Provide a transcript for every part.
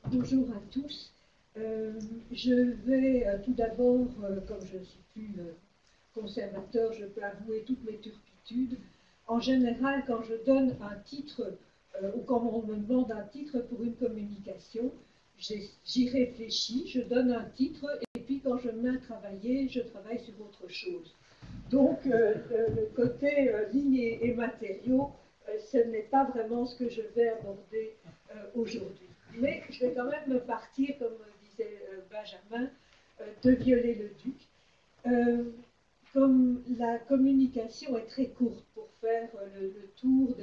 Bonjour à tous. Je vais tout d'abord, comme je ne suis plus conservateur, je peux avouer toutes mes turpitudes. En général, quand je donne un titre ou quand on me demande un titre pour une communication, j'y réfléchis, je donne un titre et puis quand je me mets à travailler, je travaille sur autre chose. Donc, le côté lignes et matériaux, ce n'est pas vraiment ce que je vais aborder aujourd'hui. Mais je vais quand même me partir, comme disait Benjamin, de Viollet-le-Duc. Comme la communication est très courte pour faire le tour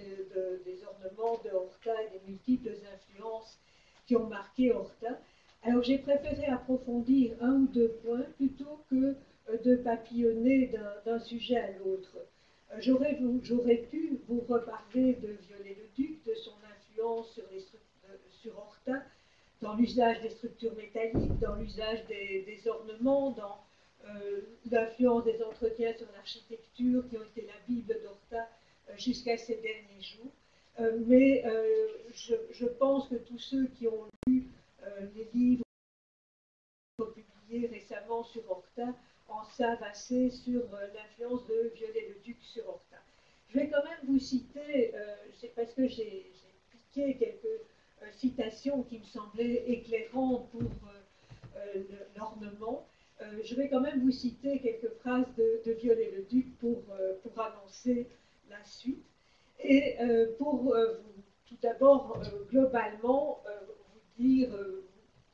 des ornements de Horta et des multiples influences qui ont marqué Horta, alors j'ai préféré approfondir un ou deux points plutôt que de papillonner d'un sujet à l'autre. J'aurais pu vous reparler de Viollet-le-Duc, de son influence sur Horta, dans l'usage des structures métalliques, dans l'usage des ornements, dans l'influence des entretiens sur l'architecture qui ont été la Bible d'Horta jusqu'à ces derniers jours. Mais je pense que tous ceux qui ont lu les livres publiés récemment sur Horta en savent assez sur l'influence de Viollet-le-Duc sur Horta. Je vais quand même vous citer, c'est parce que j'ai piqué quelques citations qui me semblaient éclairantes pour l'ornement. Je vais quand même vous citer quelques phrases de Viollet-le-Duc pour annoncer la suite. Et pour tout d'abord, globalement, vous dire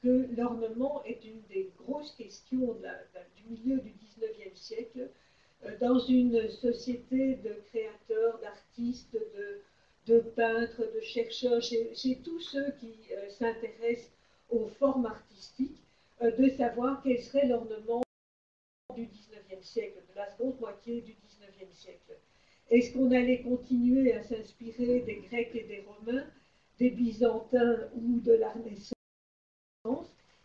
que l'ornement est une des grosses questions du milieu du XIXe siècle, dans une société de créateurs, d'artistes, de peintres, de chercheurs, chez tous ceux qui s'intéressent aux formes artistiques, de savoir quel serait l'ornement du XIXe siècle, de la seconde moitié du XIXe siècle. Est-ce qu'on allait continuer à s'inspirer des Grecs et des Romains, des Byzantins ou de la Renaissance?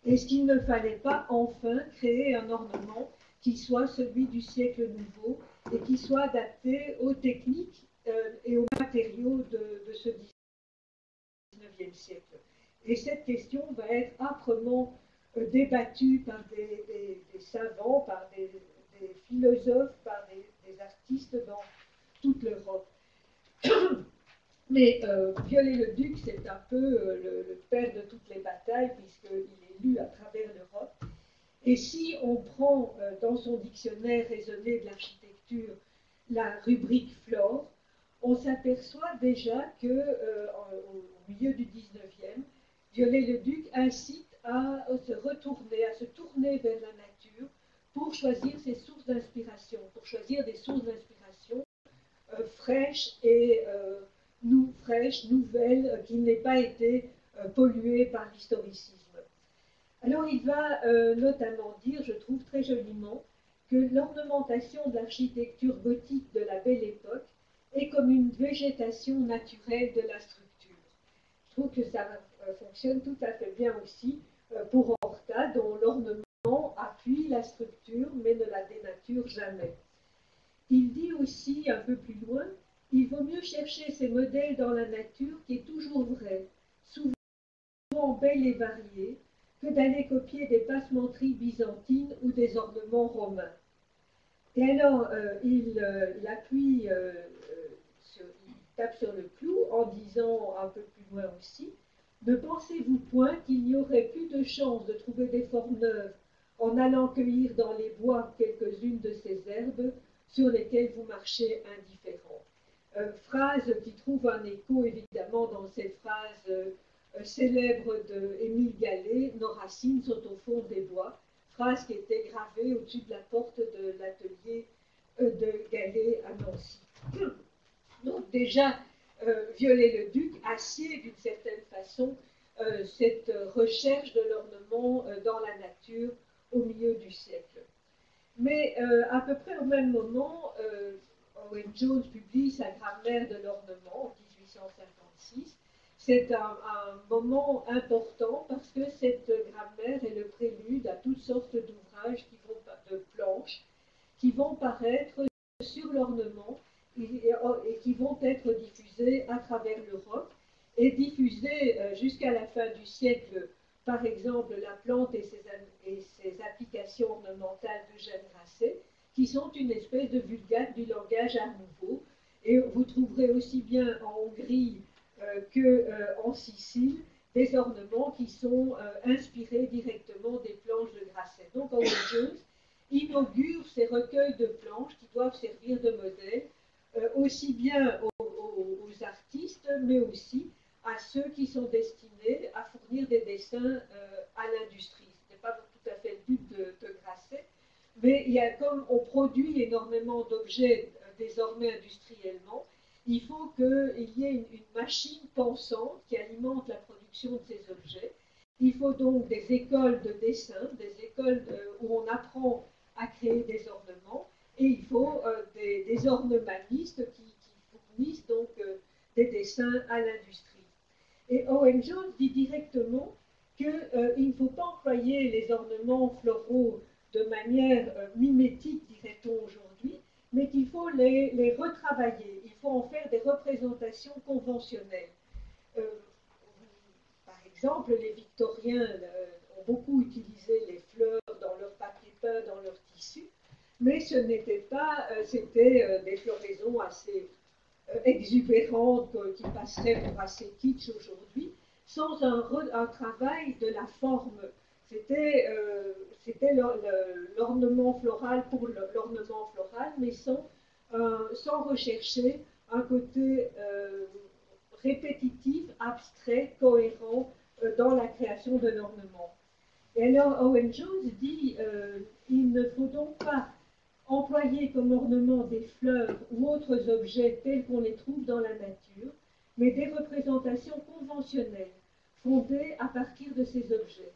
Est-ce qu'il ne fallait pas enfin créer un ornement qui soit celui du siècle nouveau et qui soit adapté aux techniques et aux matériaux de ce XIXe siècle? Et cette question va être âprement débattue par des savants, par des philosophes, par des artistes dans toute l'Europe. Mais Viollet-le-Duc, c'est un peu le père de toutes les batailles, puisqu'il est lu à travers l'Europe. Et si on prend dans son dictionnaire raisonné de l'architecture la rubrique flore, on s'aperçoit déjà qu'au milieu du 19e, Viollet-le-Duc incite à se tourner vers la nature pour choisir ses sources d'inspiration, pour choisir des sources d'inspiration fraîches et nouvelles, qui n'aient pas été polluées par l'historicisme. Alors il va notamment dire, je trouve très joliment, que l'ornementation de l'architecture gothique de la Belle Époque est comme une végétation naturelle de la structure. Je trouve que ça fonctionne tout à fait bien aussi pour Horta, dont l'ornement appuie la structure mais ne la dénature jamais. Il dit aussi un peu plus loin, il vaut mieux chercher ces modèles dans la nature qui est toujours vraie, souvent belle et variée, que d'aller copier des passementeries byzantines ou des ornements romains. Et alors, il appuie, il tape sur le clou en disant un peu plus loin aussi, ne pensez-vous point qu'il n'y aurait plus de chance de trouver des formes neuves en allant cueillir dans les bois quelques-unes de ces herbes sur lesquelles vous marchez indifférents? Phrase qui trouve un écho évidemment dans cette phrase célèbre d'Émile Gallet, nos racines sont au fond des bois, phrase qui était gravée au-dessus de la porte de l'atelier de Gallet à Nancy. Donc déjà, Viollet-le-Duc assied d'une certaine façon cette recherche de l'ornement dans la nature au milieu du siècle. Mais à peu près au même moment, Owen Jones publie sa grammaire de l'ornement en 1856. C'est un moment important parce que cette grammaire est le prélude à toutes sortes d'ouvrages de planches qui vont paraître sur l'ornement et qui vont être diffusés à travers l'Europe et diffusés jusqu'à la fin du siècle par exemple la plante et ses applications ornementales d'Eugène Grasset, qui sont une espèce de vulgate du langage Art Nouveau. Et vous trouverez aussi bien en Hongrie qu'en Sicile des ornements qui sont inspirés directement des planches de Grasset. Donc Owen Jones inaugure ces recueils de planches qui doivent servir de modèle aussi bien aux artistes, mais aussi à ceux qui sont destinés à fournir des dessins à l'industrie. Ce n'est pas tout à fait le but de Grasset, mais il y a, comme on produit énormément d'objets désormais industriellement, il faut qu'il y ait une machine pensante qui alimente la production de ces objets. Il faut donc des écoles de dessin, des écoles où on apprend à créer des ornements, et il faut des ornemalistes qui fournissent donc des dessins à l'industrie. Et Owen Jones dit directement qu'il ne faut pas employer les ornements floraux de manière mimétique, dirait-on aujourd'hui, mais qu'il faut les retravailler. Il faut en faire des représentations conventionnelles. Par exemple, les Victoriens ont beaucoup utilisé les fleurs dans leur papier peint, dans leur tissu, mais ce n'était pas, c'était des floraisons assez exubérantes qui passeraient pour assez kitsch aujourd'hui, sans un travail de la forme. C'était l'ornement floral pour l'ornement floral, mais sans rechercher un côté répétitif, abstrait, cohérent dans la création de l'ornement. Et alors Owen Jones dit il ne faut donc pas employer comme ornement des fleurs ou autres objets tels qu'on les trouve dans la nature, mais des représentations conventionnelles, fondées à partir de ces objets,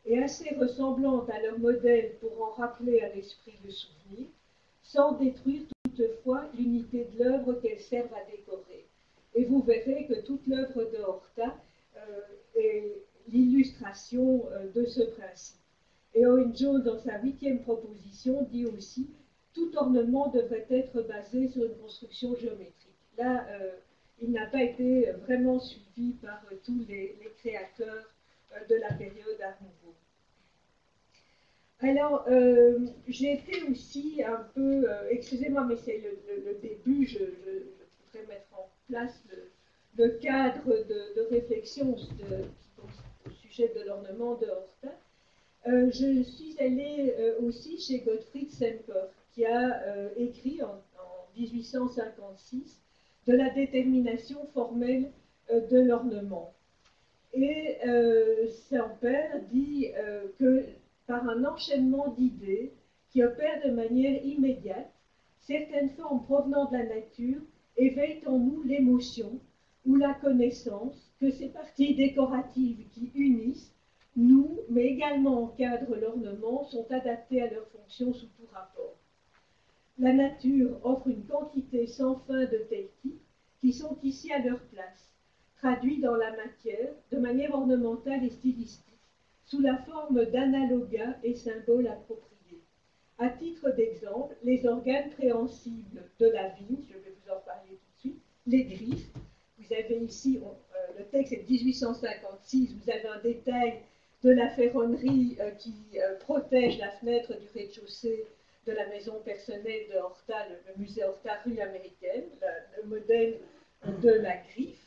et assez ressemblantes à leur modèle pour en rappeler à l'esprit le souvenir, sans détruire toutefois l'unité de l'œuvre qu'elles servent à décorer. Et vous verrez que toute l'œuvre de Horta est l'illustration de ce principe. Et Owen Jones, dans sa 8e proposition, dit aussi tout ornement devrait être basé sur une construction géométrique. Là, il n'a pas été vraiment suivi par tous les créateurs de la période Art Nouveau. Alors, j'ai été aussi un peu, excusez-moi, mais c'est le début, je voudrais mettre en place le cadre de réflexion au sujet de l'ornement de Horta. Je suis allée aussi chez Gottfried Semper, qui a écrit en 1856 de la détermination formelle de l'ornement. Et Semper dit que par un enchaînement d'idées qui opère de manière immédiate, certaines formes provenant de la nature éveillent en nous l'émotion ou la connaissance que ces parties décoratives qui unissent nous, mais également encadrent l'ornement, sont adaptées à leur fonction sous tout rapport. La nature offre une quantité sans fin de tels types qui sont ici à leur place, traduits dans la matière de manière ornementale et stylistique, sous la forme d'analogas et symboles appropriés. À titre d'exemple, les organes préhensibles de la vigne, je vais vous en parler tout de suite, les griffes. Vous avez ici, le texte est de 1856, vous avez un détail de la ferronnerie qui protège la fenêtre du rez-de-chaussée de la maison personnelle de Horta, le musée Horta rue américaine, le modèle de la griffe.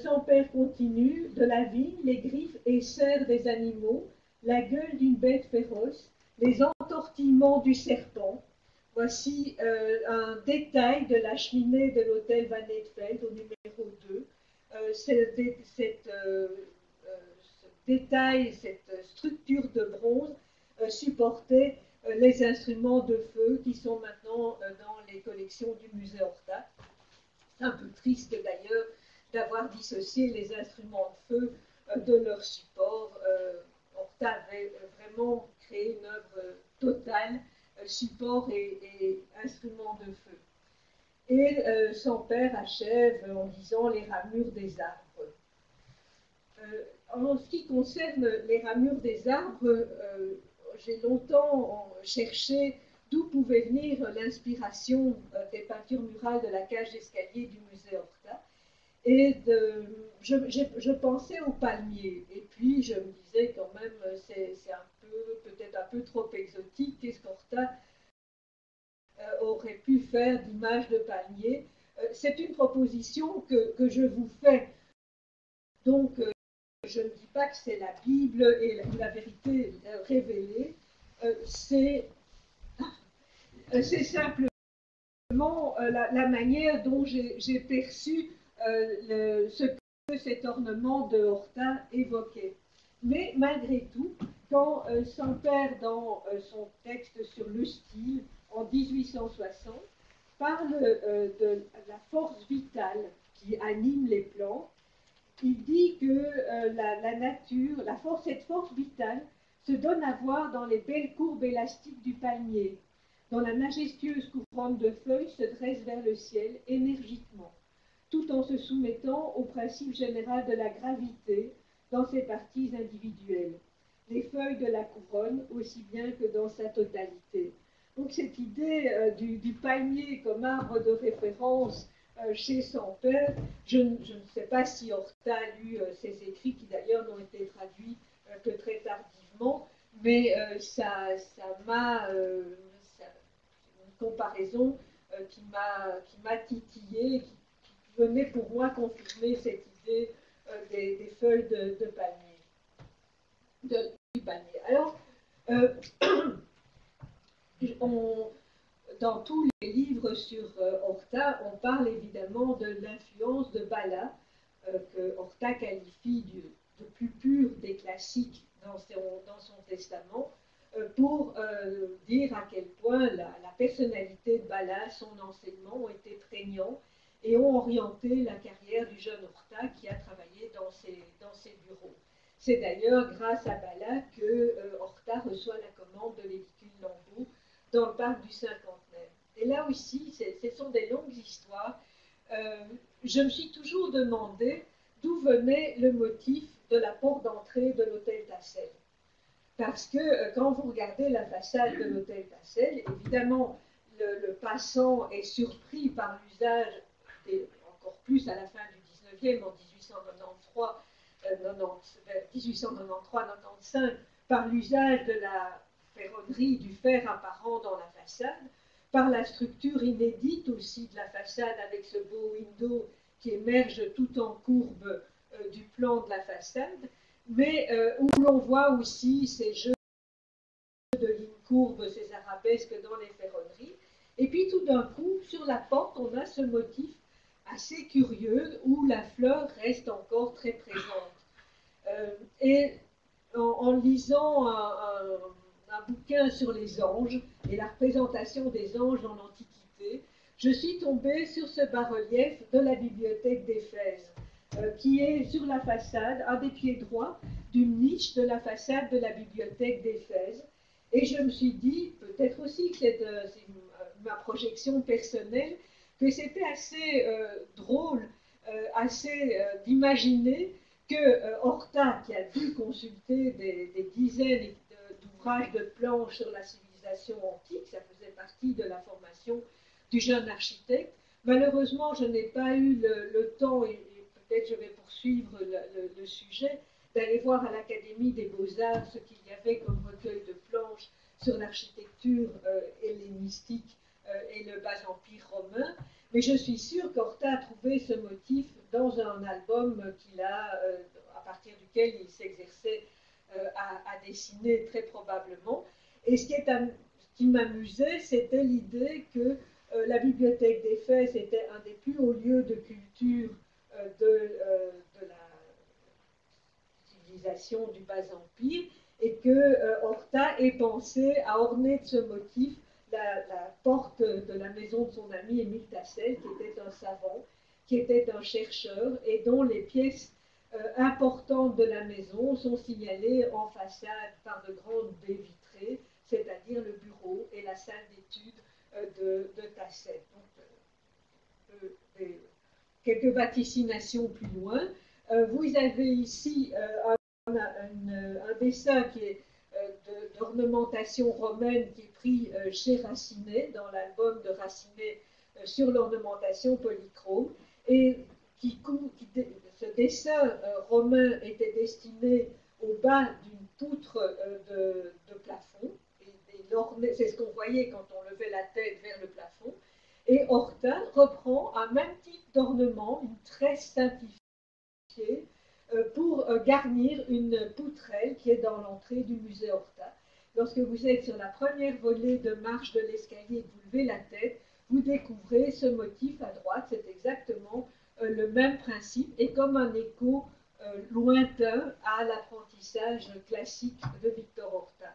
Semper continue, de la vigne, les griffes et serres des animaux, la gueule d'une bête féroce, les entortillements du serpent. Voici un détail de la cheminée de l'hôtel Van Netfeld au numéro 2. Détail, cette structure de bronze supportait les instruments de feu qui sont maintenant dans les collections du musée Horta. C'est un peu triste d'ailleurs d'avoir dissocié les instruments de feu de leur support. Horta avait vraiment créé une œuvre totale, support et instruments de feu. Et Semper achève en disant les ramures des arbres. En ce qui concerne les ramures des arbres, j'ai longtemps cherché d'où pouvait venir l'inspiration des peintures murales de la cage d'escalier du musée Horta. Et je pensais au palmier. Et puis je me disais quand même, c'est peut-être un peu trop exotique. Qu'est-ce qu'Horta aurait pu faire d'image de palmier? C'est une proposition que je vous fais. Donc, je ne dis pas que c'est la Bible et la vérité révélée. C'est simplement la manière dont j'ai perçu ce que cet ornement de Horta évoquait. Mais malgré tout, quand Sampère, dans son texte sur le style, en 1860, parle de la force vitale qui anime les plantes, il dit que la nature, cette force vitale se donne à voir dans les belles courbes élastiques du palmier, dont la majestueuse couronne de feuilles se dresse vers le ciel énergiquement, tout en se soumettant au principe général de la gravité dans ses parties individuelles, les feuilles de la couronne aussi bien que dans sa totalité. Donc cette idée du palmier comme arbre de référence chez son père, je ne sais pas si Horta a lu ses écrits, qui d'ailleurs n'ont été traduits que très tardivement, mais ça m'a une comparaison qui m'a titillé, qui venait pour moi confirmer cette idée des feuilles de palmier, du palmier. Alors, dans tous les livres sur Horta, on parle évidemment de l'influence de Bala, que Horta qualifie de plus pur des classiques dans son testament, pour dire à quel point la personnalité de Bala, son enseignement ont été prégnants et ont orienté la carrière du jeune Horta qui a travaillé dans ses bureaux. C'est d'ailleurs grâce à Bala que Horta reçoit la commande de l'édicule Lambeau dans le parc du Cinquantenaire. Et là aussi, ce sont des longues histoires. Je me suis toujours demandé d'où venait le motif de la porte d'entrée de l'hôtel Tassel. Parce que quand vous regardez la façade de l'hôtel Tassel, évidemment, le passant est surpris par l'usage, et encore plus à la fin du 19e, en 1893-95, par l'usage de la ferronnerie, du fer apparent dans la façade, par la structure inédite aussi de la façade avec ce beau window qui émerge tout en courbe du plan de la façade, mais où l'on voit aussi ces jeux de lignes courbes, ces arabesques dans les ferronneries. Et puis tout d'un coup, sur la porte, on a ce motif assez curieux où la fleur reste encore très présente. Et en lisant un bouquin sur les anges et la représentation des anges dans l'Antiquité, je suis tombée sur ce bas-relief de la bibliothèque d'Éphèse, qui est sur la façade, à des pieds droits, d'une niche de la façade de la bibliothèque d'Éphèse. Et je me suis dit, peut-être aussi que c'est ma projection personnelle, que c'était assez drôle, assez d'imaginer que Horta, qui a dû consulter des dizaines d'ouvrages de planches sur la civilisation antique, ça faisait partie de la formation du jeune architecte. Malheureusement, je n'ai pas eu le temps, et peut-être je vais poursuivre le sujet, d'aller voir à l'Académie des Beaux-Arts ce qu'il y avait comme recueil de planches sur l'architecture hellénistique et le bas-empire romain. Mais je suis sûre qu'Horta a trouvé ce motif dans un album qu'il a, à partir duquel il s'exerçait à dessiner très probablement. Et ce qui m'amusait, c'était l'idée que la bibliothèque d'Éphèse était un des plus hauts lieux de culture de la civilisation du Bas-Empire, et que Horta ait pensé à orner de ce motif la porte de la maison de son ami Émile Tassel, qui était un savant, qui était un chercheur, et dont les pièces importantes de la maison sont signalées en façade par de grandes baies vitrées, c'est-à-dire le bureau et la salle d'études de Tassel. Donc, quelques vaticinations plus loin. Vous avez ici un dessin qui est d'ornementation romaine qui est pris chez Racinet, dans l'album de Racinet sur l'ornementation polychrome, et ce dessin romain était destiné au bas d'une poutre de plafond. C'est ce qu'on voyait quand on levait la tête vers le plafond. Et Horta reprend un même type d'ornement, une tresse simplifiée, pour garnir une poutrelle qui est dans l'entrée du musée Horta. Lorsque vous êtes sur la première volée de marche de l'escalier et que vous levez la tête, vous découvrez ce motif à droite. C'est exactement le même principe et comme un écho lointain à l'apprentissage classique de Victor Horta.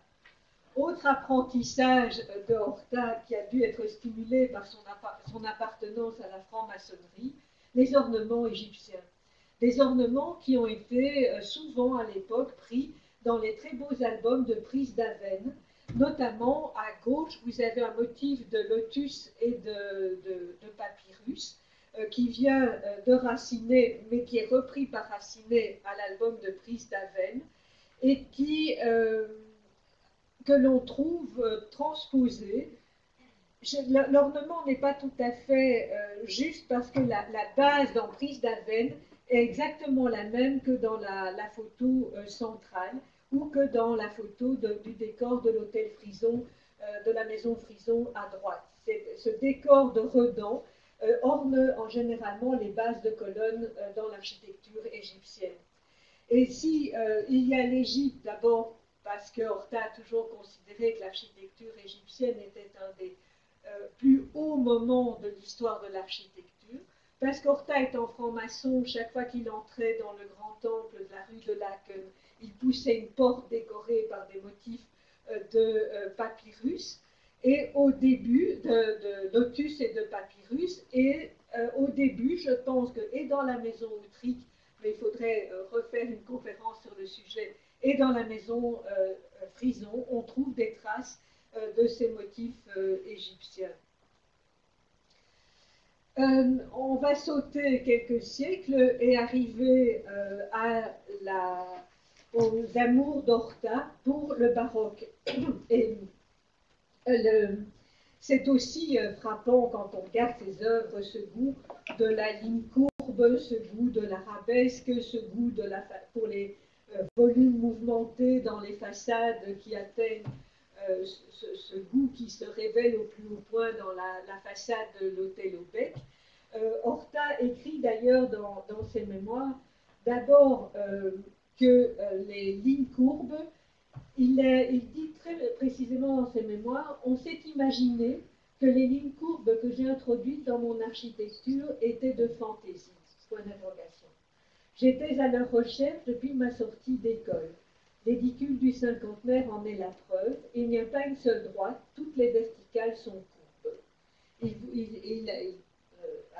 Autre apprentissage de Horta qui a dû être stimulé par son appartenance à la franc-maçonnerie, les ornements égyptiens. Des ornements qui ont été souvent à l'époque pris dans les très beaux albums de Prise d'Avène. Notamment à gauche, vous avez un motif de lotus et de papyrus qui vient de Racinet, mais qui est repris par Racinet à l'album de Prise d'Avène et que l'on trouve transposé. L'ornement n'est pas tout à fait juste parce que la base dans Prise d'Avène est exactement la même que dans la photo centrale ou que dans la photo du décor de l'hôtel Frison, de la maison Frison à droite. Ce décor de redans orne généralement les bases de colonnes dans l'architecture égyptienne. Et si il y a l'Égypte, d'abord parce que Horta a toujours considéré que l'architecture égyptienne était un des plus hauts moments de l'histoire de l'architecture, parce qu'Horta étant franc-maçon, chaque fois qu'il entrait dans le grand temple de la rue de Laken, il poussait une porte décorée par des motifs de papyrus, et au début, de lotus et de papyrus, et au début, je pense que, et dans la maison Outrique, mais il faudrait refaire une conférence sur le sujet, et dans la maison Frison, on trouve des traces de ces motifs égyptiens. On va sauter quelques siècles et arriver aux amours d'Horta pour le baroque. Et c'est aussi frappant quand on regarde ses œuvres, ce goût de la ligne courbe, ce goût de l'arabesque, ce goût pour les volumes mouvementés dans les façades qui atteignent ce goût qui se révèle au plus haut point dans la façade de l'hôtel au Bec. Horta écrit d'ailleurs dans ses mémoires d'abord que les lignes courbes, il dit très précisément dans ses mémoires, on s'est imaginé que les lignes courbes que j'ai introduites dans mon architecture étaient de fantaisie. Point d'interrogation. J'étais à leur recherche depuis ma sortie d'école. L'édicule du cinquantenaire en est la preuve. Il n'y a pas une seule droite, toutes les verticales sont courbes. Il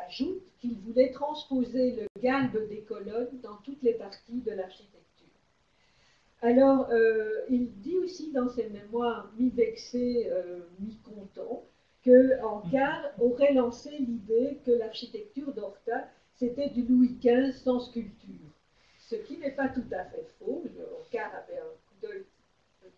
ajoute qu'il voulait transposer le galbe des colonnes dans toutes les parties de l'architecture. Alors, il dit aussi dans ses mémoires, mi-vexé, mi-content, que Ancard aurait lancé l'idée que l'architecture d'Horta, c'était du Louis XV sans sculpture. Ce qui n'est pas tout à fait faux. Ancard avait un coup d'œil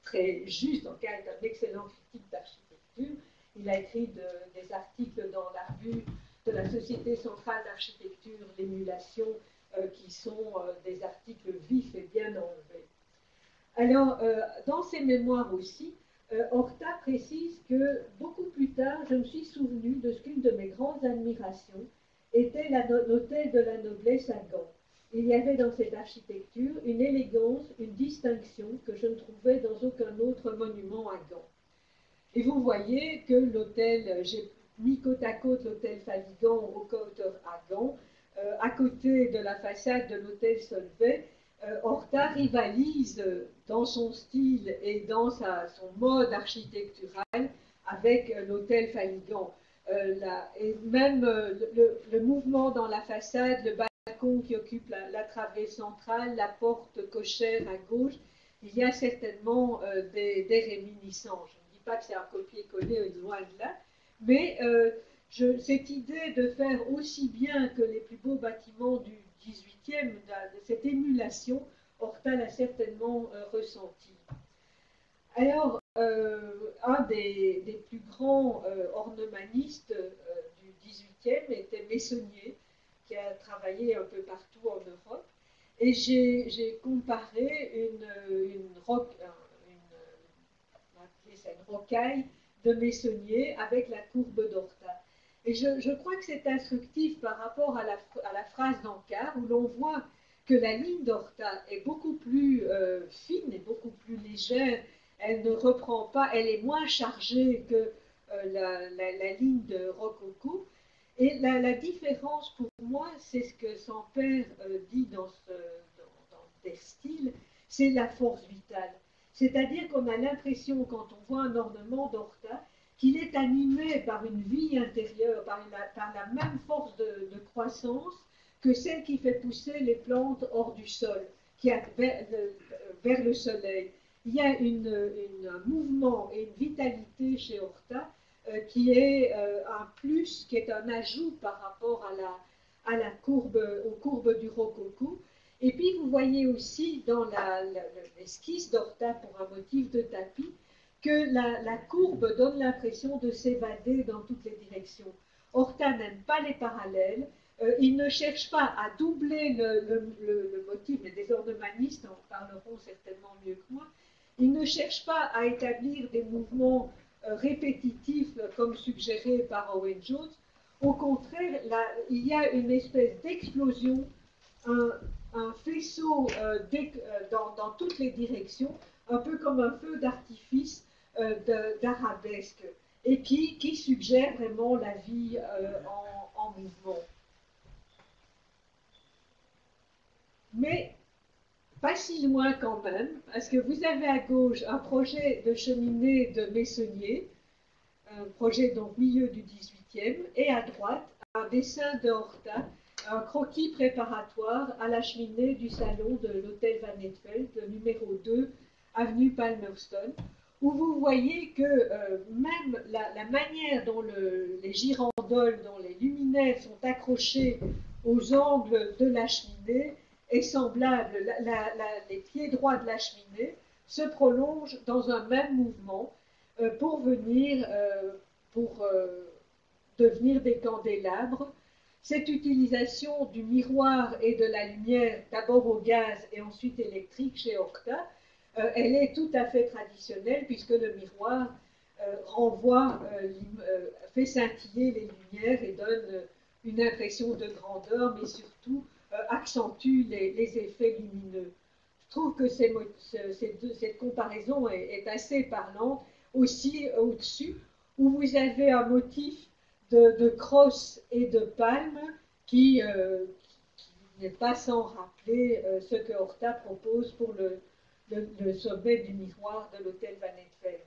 très juste. Ancard est un excellent critique d'architecture. Il a écrit des articles dans la revue de la Société centrale d'architecture, l'émulation, qui sont des articles vifs et bien enlevés. Alors, dans ses mémoires aussi, Horta précise que beaucoup plus tard, je me suis souvenu de ce qu'une de mes grandes admirations était l'hôtel de la noblesse à Gand. Il y avait dans cette architecture une élégance, une distinction que je ne trouvais dans aucun autre monument à Gand. Et vous voyez que l'hôtel, j'ai mis côte à côte l'hôtel Faligan au hauteur à Gand, à côté de la façade de l'hôtel Solvay. Horta rivalise dans son style et dans son mode architectural avec l'hôtel Faligan. Et même le mouvement dans la façade, le balcon qui occupe la travée centrale, la porte cochère à gauche, il y a certainement des réminiscences. Je ne dis pas que c'est un copier-coller loin de là, mais cette idée de faire aussi bien que les plus beaux bâtiments du XVIIIe, de cette émulation, Horta l'a certainement ressenti. Alors, un des plus grands ornemanistes du XVIIIe était Meissonnier, qui a travaillé un peu partout en Europe. Et j'ai comparé une rocaille de Meissonnier avec la courbe d'Horta. Et je crois que c'est instructif par rapport à la phrase d'Ancart, où l'on voit que la ligne d'Horta est beaucoup plus fine et beaucoup plus légère. Elle ne reprend pas, elle est moins chargée que la ligne de Rococo. Et la différence pour moi, c'est ce que Sampère dit dans des styles, c'est la force vitale. C'est-à-dire qu'on a l'impression, quand on voit un ornement d'Horta, qu'il est animé par une vie intérieure, par la même force de croissance que celle qui fait pousser les plantes hors du sol, vers le soleil. Il y a un mouvement et une vitalité chez Horta qui est un plus, qui est un ajout par rapport aux courbes du rococo. Et puis vous voyez aussi dans l'esquisse d'Horta pour un motif de tapis que la courbe donne l'impression de s'évader dans toutes les directions. Horta n'aime pas les parallèles, il ne cherche pas à doubler le motif, mais des ornemanistes en parleront certainement mieux que moi. Il ne cherche pas à établir des mouvements répétitifs comme suggéré par Owen Jones. Au contraire, il y a une espèce d'explosion, un faisceau dans toutes les directions, un peu comme un feu d'artifice d'arabesque, et qui suggère vraiment la vie en mouvement. Mais pas si loin quand même, parce que vous avez à gauche un projet de cheminée de Meissonnier, un projet donc milieu du XVIIIe, et à droite, un dessin de Horta, un croquis préparatoire à la cheminée du salon de l'hôtel Van Netfeld, numéro 2, avenue Palmerston, où vous voyez que même la manière dont les girandoles, dont les luminaires sont accrochés aux angles de la cheminée est semblable. Les pieds droits de la cheminée se prolongent dans un même mouvement pour devenir des candélabres. Cette utilisation du miroir et de la lumière, d'abord au gaz et ensuite électrique chez Horta, elle est tout à fait traditionnelle puisque le miroir fait scintiller les lumières et donne une impression de grandeur, mais surtout accentue les effets lumineux. Je trouve que cette comparaison est assez parlante. Aussi au-dessus, où vous avez un motif de crosse et de palme qui n'est pas sans rappeler ce que Horta propose pour le sommet du miroir de l'hôtel Van Netfeld.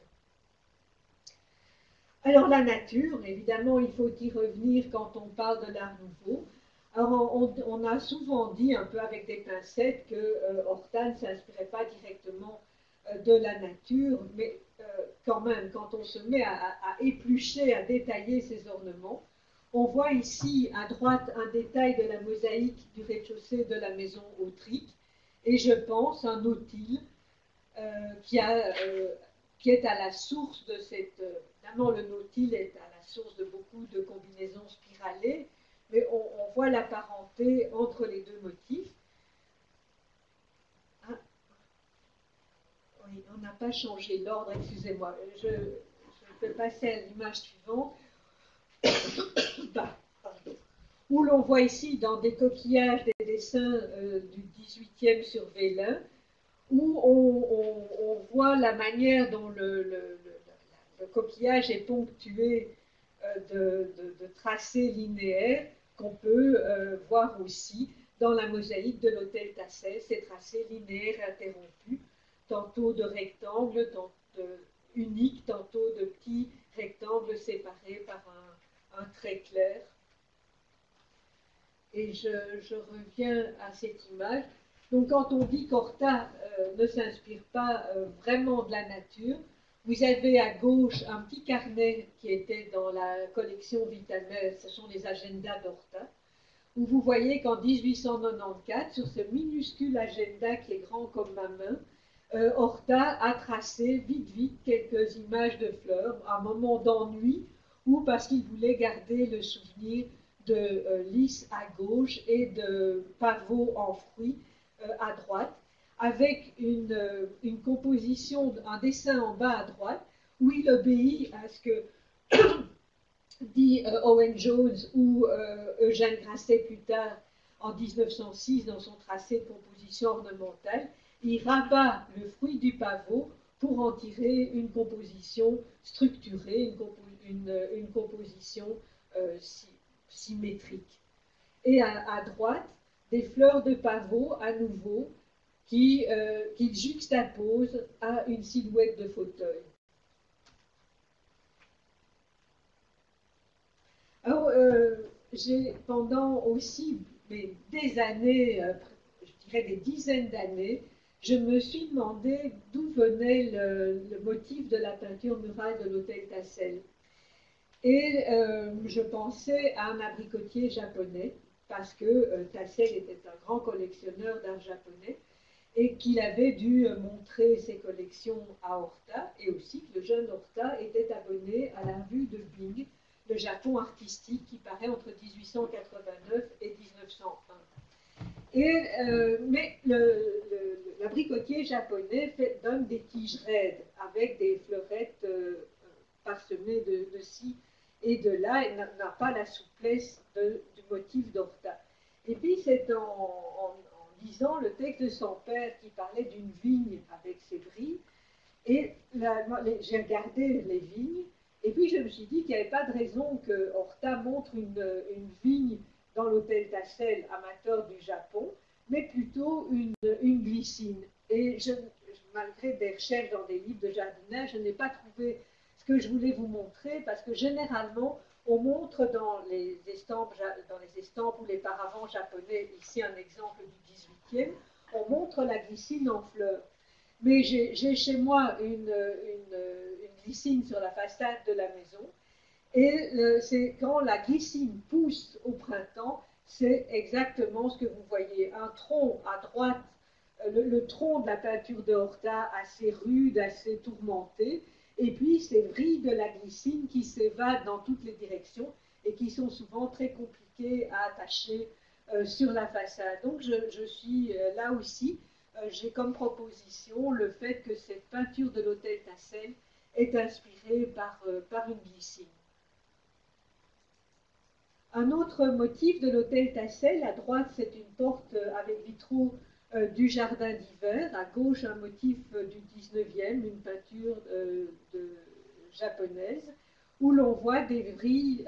Alors la nature, évidemment, il faut y revenir quand on parle de l'art nouveau. Alors on a souvent dit, un peu avec des pincettes, que Horta ne s'inspirait pas directement de la nature, mais quand même, quand on se met à éplucher, à détailler ces ornements, on voit ici à droite un détail de la mosaïque du rez-de-chaussée de la maison Autric, et je pense un nautile qui est à la source de cette... Évidemment, le nautile est à la source de beaucoup de combinaisons spiralées, mais on voit la parenté entre les deux motifs. Ah, oui, on n'a pas changé l'ordre, excusez-moi. Je vais passer à l'image suivante. Où l'on voit ici dans des coquillages des dessins du 18e sur Vélin, où on voit la manière dont le coquillage est ponctué de tracés linéaires qu'on peut voir aussi dans la mosaïque de l'hôtel Tassel, ces tracés linéaires interrompus, tantôt de rectangles, tantôt uniques, tantôt de petits rectangles séparés par un trait clair. Et je reviens à cette image. Donc quand on dit qu'Horta ne s'inspire pas vraiment de la nature, vous avez à gauche un petit carnet qui était dans la collection Vitamer, ce sont les agendas d'Horta, où vous voyez qu'en 1894, sur ce minuscule agenda qui est grand comme ma main, Horta a tracé vite quelques images de fleurs, un moment d'ennui, ou parce qu'il voulait garder le souvenir de lys à gauche et de pavots en fruits à droite, avec une composition, un dessin en bas à droite, où il obéit à ce que dit Owen Jones ou Eugène Grasset plus tard en 1906 dans son tracé de composition ornementale. Il rabat le fruit du pavot pour en tirer une composition structurée, une composition symétrique. Et à droite, des fleurs de pavot à nouveau qu'il juxtapose à une silhouette de fauteuil. Alors, j'ai pendant aussi des années, je dirais des dizaines d'années, je me suis demandé d'où venait le motif de la peinture murale de l'hôtel Tassel. Et je pensais à un abricotier japonais, parce que Tassel était un grand collectionneur d'art japonais, et qu'il avait dû montrer ses collections à Horta, et aussi que le jeune Horta était abonné à la revue de Bing, le Japon artistique, qui paraît entre 1889 et 1901. Mais l'abricotier japonais donne des tiges raides, avec des fleurettes parsemées de ci et de là, et n'a pas la souplesse du motif d'Horta. Et puis c'est en lisant le texte de son père qui parlait d'une vigne avec ses brilles, et j'ai regardé les vignes, et puis je me suis dit qu'il n'y avait pas de raison que Horta montre une vigne dans l'hôtel Tassel, amateur du Japon, mais plutôt une glycine. Et malgré des recherches dans des livres de jardinage, je n'ai pas trouvé ce que je voulais vous montrer, parce que généralement, on montre dans les estampes ou les paravents japonais, ici un exemple du 18e, on montre la glycine en fleurs. Mais j'ai chez moi une glycine sur la façade de la maison, et c'est quand la glycine pousse au printemps, c'est exactement ce que vous voyez. Un tronc à droite, le tronc de la peinture de Horta assez rude, assez tourmenté, et puis ces vrilles de la glycine qui s'évadent dans toutes les directions et qui sont souvent très compliquées à attacher sur la façade. Donc je suis là aussi, j'ai comme proposition le fait que cette peinture de l'hôtel Tassel est inspirée par une glycine. Un autre motif de l'hôtel Tassel, à droite c'est une porte avec vitraux du jardin d'hiver, à gauche un motif du 19e, une peinture japonaise, où l'on voit des vrilles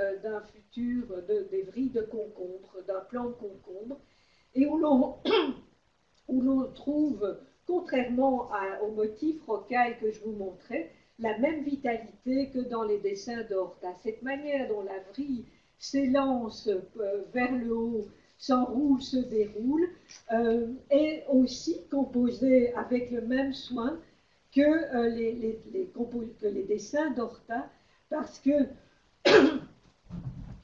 des vrilles de concombre, d'un plant de concombre, et où l'on trouve, contrairement au motif rocaille que je vous montrais, la même vitalité que dans les dessins d'Horta. Cette manière dont la vrille s'élance vers le haut, s'enroule, se déroule, est aussi composée avec le même soin que les dessins d'Horta, parce que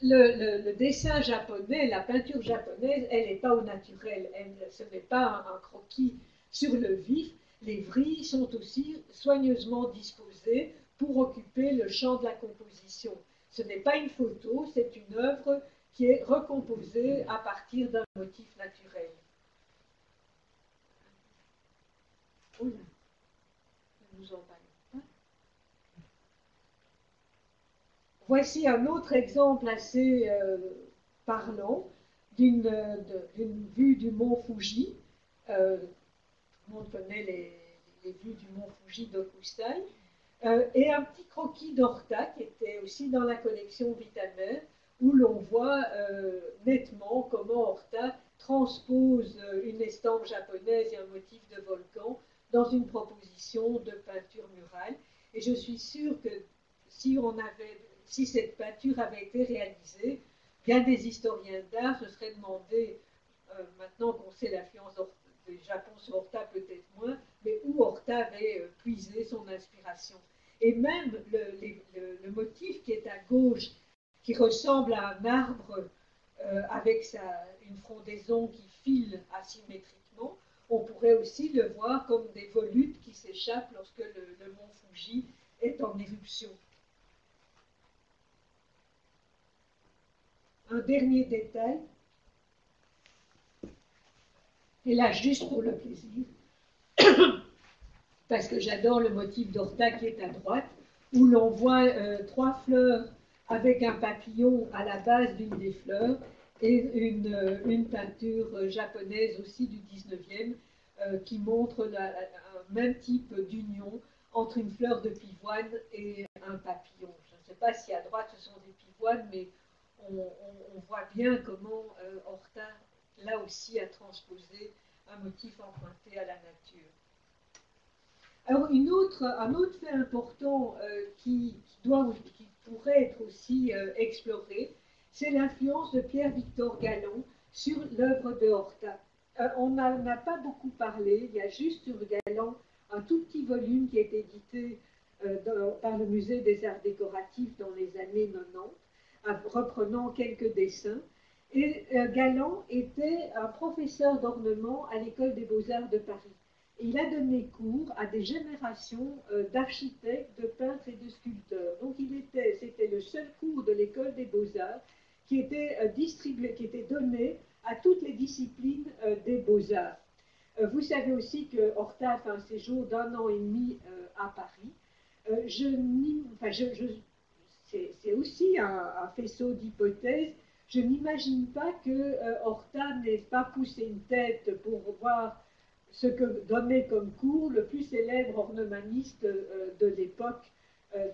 le dessin japonais, la peinture japonaise, elle n'est pas au naturel, ce n'est pas un croquis sur le vif. Les vrilles sont aussi soigneusement disposées pour occuper le champ de la composition. Ce n'est pas une photo, c'est une œuvre qui est recomposée à partir d'un motif naturel. Oh là, ne nous emballons pas. Voici un autre exemple assez parlant d'une vue du mont Fuji. Tout le monde connaît les vues du mont Fuji d'Okusai. Et un petit croquis d'Horta qui était aussi dans la collection Vitamer, où l'on voit nettement comment Horta transpose une estampe japonaise et un motif de volcan dans une proposition de peinture murale. Et je suis sûre que si cette peinture avait été réalisée, bien des historiens d'art se seraient demandé, maintenant qu'on sait l'influence du Japon sur Horta, peut-être moins, mais où Horta avait puisé son inspiration. Et même le motif qui est à gauche, qui ressemble à un arbre avec une frondaison qui file asymétriquement, on pourrait aussi le voir comme des volutes qui s'échappent lorsque le mont Fuji est en éruption. Un dernier détail, et là juste pour le plaisir, parce que j'adore le motif d'Horta qui est à droite, où l'on voit 3 fleurs avec un papillon à la base d'une des fleurs, et une peinture japonaise aussi du 19e qui montre un même type d'union entre une fleur de pivoine et un papillon. Je ne sais pas si à droite ce sont des pivoines, mais on voit bien comment Horta, là aussi, a transposé un motif emprunté à la nature. Alors, un autre fait important qui pourrait être aussi exploré, c'est l'influence de Pierre-Victor Gallon sur l'œuvre de Horta. On n'en a pas beaucoup parlé, il y a juste sur Gallon un tout petit volume qui est édité par le Musée des Arts Décoratifs dans les années 90, reprenant quelques dessins. Et Gallon était un professeur d'ornement à l'École des Beaux-Arts de Paris. Et il a donné cours à des générations d'architectes, de peintres et de sculpteurs. Donc c'était le seul cours de l'École des Beaux-Arts qui était distribué, qui était donné à toutes les disciplines des Beaux-Arts. Vous savez aussi que Horta a fait un séjour d'1 an et demi à Paris. C'est aussi un faisceau d'hypothèses. Je n'imagine pas que Horta n'ait pas poussé une tête pour voir ce que donnait comme cours le plus célèbre ornemaniste de l'époque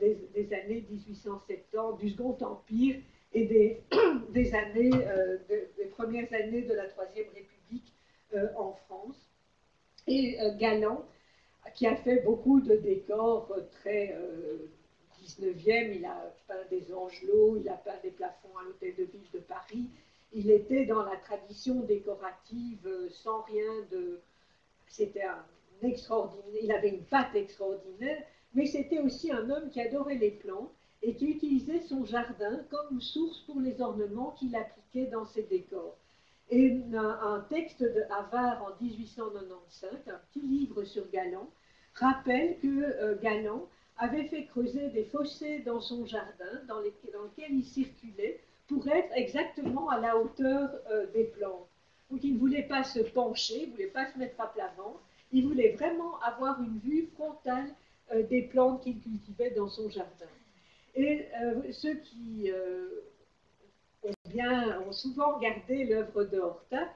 des années 1870, du Second Empire et des premières années de la Troisième République en France. Et Galland, qui a fait beaucoup de décors très 19e, il a peint des angelots, il a peint des plafonds à l'Hôtel de Ville de Paris. Il était dans la tradition décorative sans rien de... C'était un extraordinaire, il avait une patte extraordinaire, mais c'était aussi un homme qui adorait les plantes et qui utilisait son jardin comme source pour les ornements qu'il appliquait dans ses décors. Et un texte de Havard en 1895, un petit livre sur Galland, rappelle que Galland avait fait creuser des fossés dans son jardin dans lequel il circulait pour être exactement à la hauteur des plantes. Donc il ne voulait pas se pencher, il ne voulait pas se mettre à plat ventre, il voulait vraiment avoir une vue frontale des plantes qu'il cultivait dans son jardin. Et ceux qui ont souvent regardé l'œuvre de Horta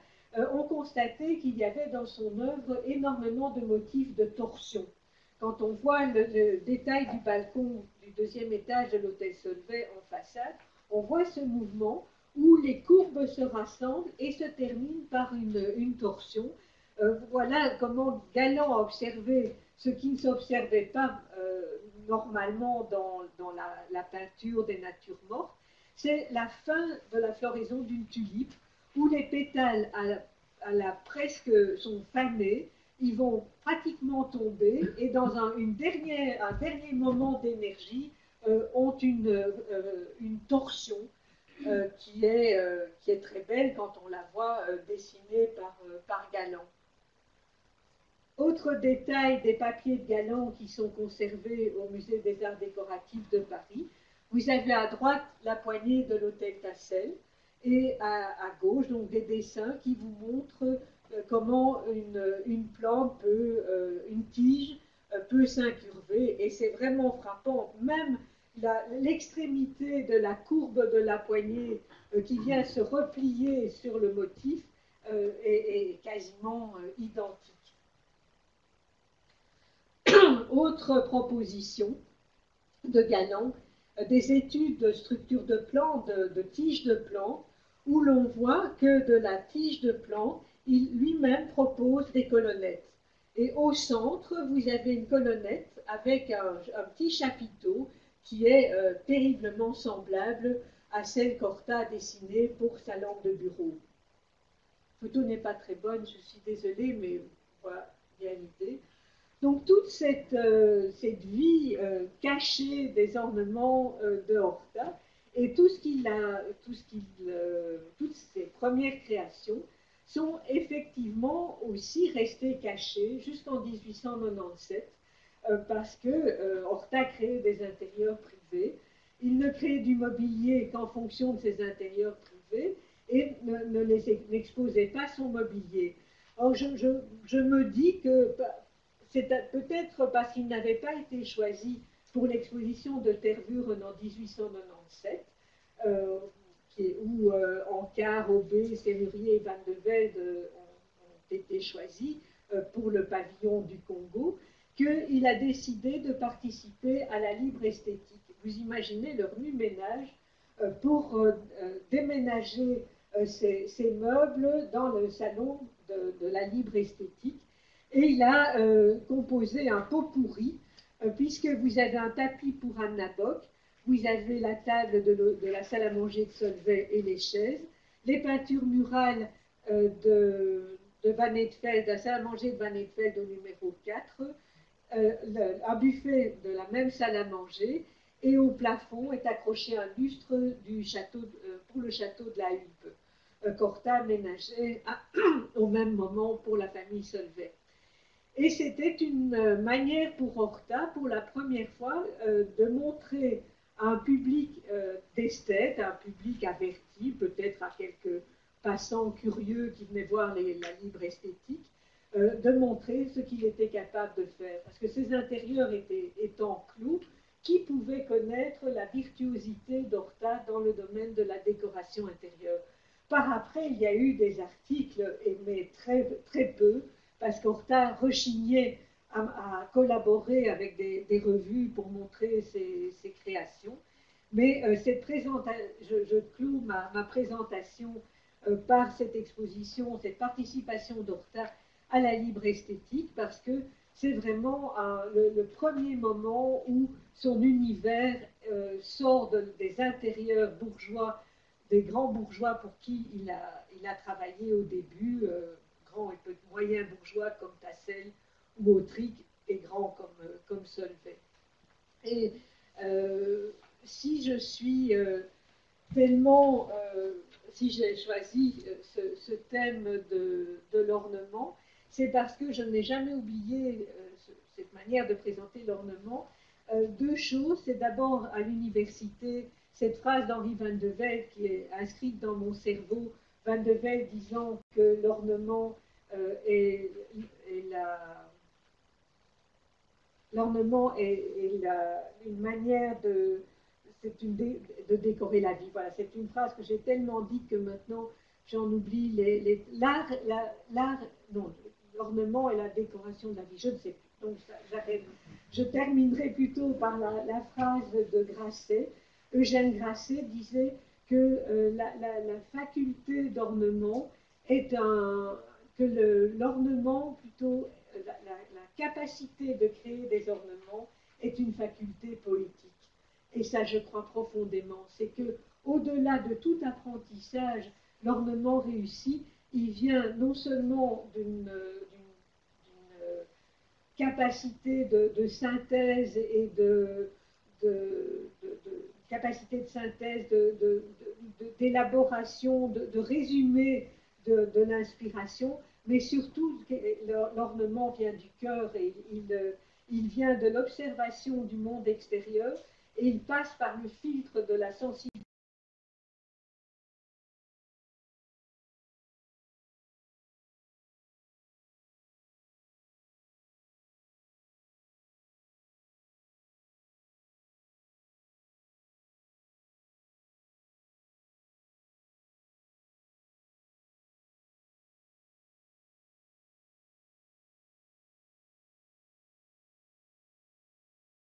ont constaté qu'il y avait dans son œuvre énormément de motifs de torsion. Quand on voit le détail du balcon du 2e étage de l'hôtel Solvay en façade, on voit ce mouvement où les courbes se rassemblent et se terminent par une torsion. Voilà comment Galland a observé ce qui ne s'observait pas normalement dans la peinture des natures mortes. C'est la fin de la floraison d'une tulipe où les pétales presque sont fanés, ils vont pratiquement tomber et dans un dernier moment d'énergie ont une torsion qui est très belle quand on la voit dessinée par Galland. Autre détail des papiers de Galland qui sont conservés au Musée des Arts Décoratifs de Paris. Vous avez à droite la poignée de l'hôtel Tassel et à gauche donc des dessins qui vous montrent comment une plante une tige peut s'incurver et c'est vraiment frappant. Même l'extrémité de la courbe de la poignée qui vient se replier sur le motif est quasiment identique. Autre proposition de Galland, des études de structure de plantes, de tiges de plantes, où l'on voit que de la tige de plante, il lui-même propose des colonnettes. Et au centre, vous avez une colonnette avec un petit chapiteau qui est terriblement semblable à celle qu'Horta a dessinée pour sa lampe de bureau. La photo n'est pas très bonne, je suis désolée, mais voilà bien l'idée. Donc toute cette vie cachée des ornements de Horta et toutes ses premières créations sont effectivement aussi restées cachées jusqu'en 1897 parce que Horta créait des intérieurs privés. Il ne créait du mobilier qu'en fonction de ses intérieurs privés et n'exposait pas son mobilier. Or, je me dis que c'est peut-être parce qu'il n'avait pas été choisi pour l'exposition de Tervuren en 1897, où Ankar, Aubé, Serrurier et Van de Velde ont été choisis pour le pavillon du Congo, qu'il a décidé de participer à la libre esthétique. Vous imaginez le remue-ménage pour déménager ces meubles dans le salon de la libre esthétique. Et il a composé un pot pourri, puisque vous avez un tapis pour Anna Bock, vous avez la table de la salle à manger de Solvay et les chaises, les peintures murales de Van Eetveld, la salle à manger de Van Eetveld au numéro 4, un buffet de la même salle à manger, et au plafond est accroché un lustre du château, pour le château de la Hulpe, qu'Horta aménageait au même moment pour la famille Solvay. Et c'était une manière pour Horta, pour la première fois, de montrer à un public d'esthètes, un public averti, peut-être à quelques passants curieux qui venaient voir la libre esthétique, de montrer ce qu'il était capable de faire. Parce que ces intérieurs étant clos, qui pouvait connaître la virtuosité d'Horta dans le domaine de la décoration intérieure? Par après, il y a eu des articles, mais très, très peu, parce qu'Horta rechignait à collaborer avec des revues pour montrer ses créations. Mais je cloue ma présentation par cette exposition, cette participation d'Horta à la libre esthétique, parce que c'est vraiment le premier moment où son univers sort des intérieurs bourgeois, des grands bourgeois pour qui il a travaillé au début, grands et moyens bourgeois comme Tassel ou Autric, et grands comme Solvay. Et si je suis tellement, si j'ai choisi ce thème de l'ornement, c'est parce que je n'ai jamais oublié cette manière de présenter l'ornement. Deux choses, c'est d'abord à l'université, cette phrase d'Henri Van de Velde qui est inscrite dans mon cerveau, Van de Velde disant que l'ornement l'ornement est une manière de décorer la vie. Voilà, c'est une phrase que j'ai tellement dite que maintenant j'en oublie l'ornement et la décoration de la vie. Je ne sais plus. Donc j'arrête. Je terminerai plutôt par la phrase de Grasset. Eugène Grasset disait que la faculté d'ornement est que l'ornement plutôt la capacité de créer des ornements est une faculté poétique. Et ça, je crois profondément. C'est que, au-delà de tout apprentissage, l'ornement réussi, il vient non seulement d'une capacité de synthèse et capacité de synthèse, d'élaboration, de résumé de l'inspiration, mais surtout l'ornement vient du cœur et il vient de l'observation du monde extérieur et il passe par le filtre de la sensibilité